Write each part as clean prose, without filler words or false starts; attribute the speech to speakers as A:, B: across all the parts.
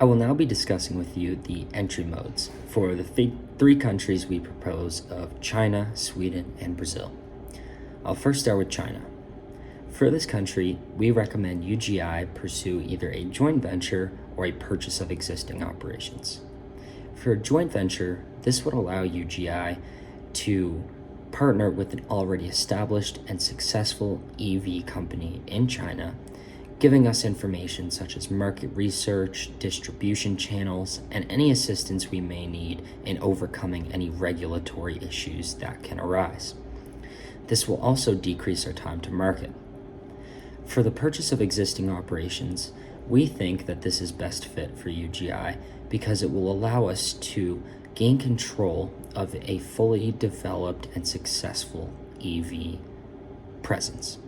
A: I will now be discussing with you the entry modes for the three countries we propose of China, Sweden, and Brazil. I'll first start with China. For this country, we recommend UGI pursue either a joint venture or a purchase of existing operations. For a joint venture, this would allow UGI to partner with an already established and successful EV company in China, giving us information such as market research, distribution channels, and any assistance we may need in overcoming any regulatory issues that can arise. This will also decrease our time to market. For the purchase of existing operations, we think that this is best fit for UGI because it will allow us to gain control of a fully developed and successful EV presence.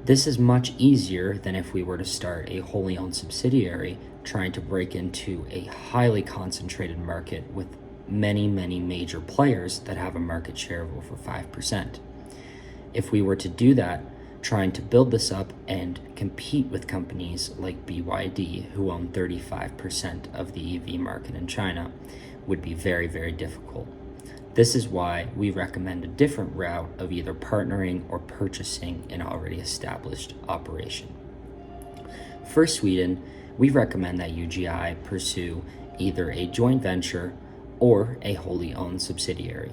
A: This is much easier than if we were to start a wholly owned subsidiary trying to break into a highly concentrated market with many major players that have a market share of over 5%. If we were to do that, trying to build this up and compete with companies like BYD, who own 35% of the EV market in China, would be very difficult. This is why we recommend a different route of either partnering or purchasing an already established operation. For Sweden, we recommend that UGI pursue either a joint venture or a wholly owned subsidiary.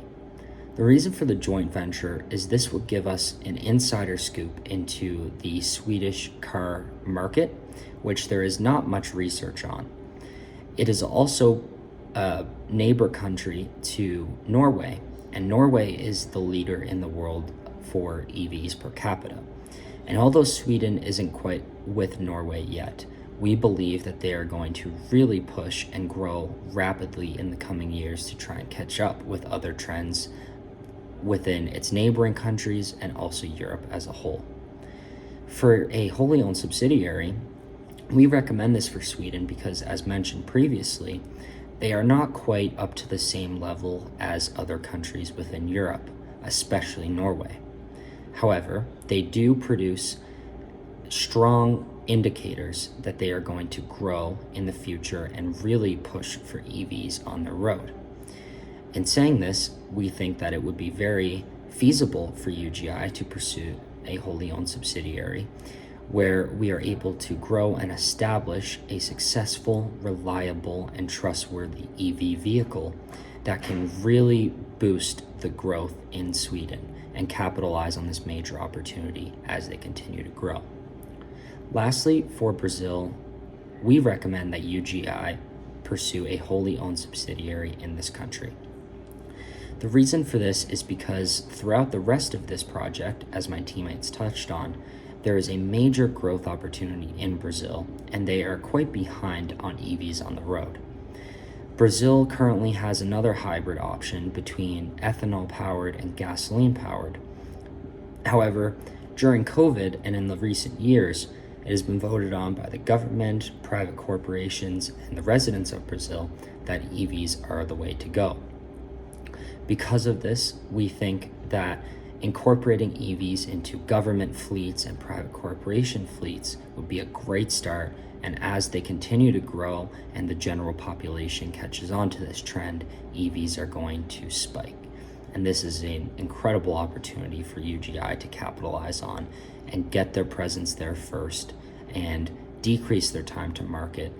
A: The reason for the joint venture is this will give us an insider scoop into the Swedish car market, which there is not much research on. It is also a neighbor country to Norway, and Norway is the leader in the world for EVs per capita. And although Sweden isn't quite with Norway yet, we believe that they are going to really push and grow rapidly in the coming years to try and catch up with other trends within its neighboring countries and also Europe as a whole. For a wholly owned subsidiary, we recommend this for Sweden because, as mentioned previously, they are not quite up to the same level as other countries within Europe, especially Norway. However, they do produce strong indicators that they are going to grow in the future and really push for EVs on their road. In saying this, we think that it would be very feasible for UGI to pursue a wholly owned subsidiary where we are able to grow and establish a successful, reliable, and trustworthy EV vehicle that can really boost the growth in Sweden and capitalize on this major opportunity as they continue to grow. Lastly, for Brazil, we recommend that UGI pursue a wholly owned subsidiary in this country. The reason for this is because throughout the rest of this project, as my teammates touched on, there is a major growth opportunity in Brazil, and they are quite behind on EVs on the road. Brazil currently has another hybrid option between ethanol-powered and gasoline-powered. However, during COVID and in the recent years, it has been voted on by the government, private corporations, and the residents of Brazil that EVs are the way to go. Because of this, we think that incorporating EVs into government fleets and private corporation fleets would be a great start, and as they continue to grow and the general population catches on to this trend, EVs are going to spike. And this is an incredible opportunity for UGI to capitalize on and get their presence there first and decrease their time to market,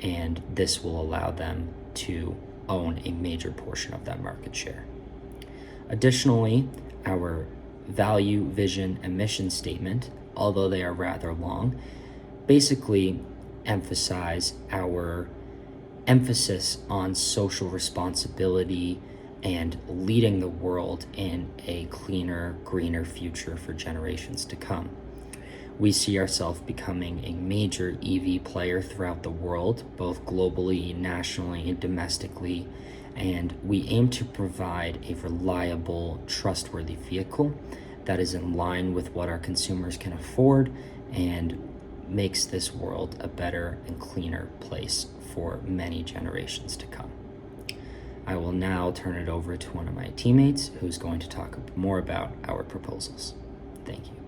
A: and this will allow them to own a major portion of that market share. Additionally, our value, vision, and mission statement, although they are rather long, basically emphasize our emphasis on social responsibility and leading the world in a cleaner, greener future for generations to come. We see ourselves becoming a major EV player throughout the world, both globally, nationally, and domestically, and we aim to provide a reliable, trustworthy vehicle that is in line with what our consumers can afford and makes this world a better and cleaner place for many generations to come. I will now turn it over to one of my teammates who's going to talk more about our proposals. Thank you.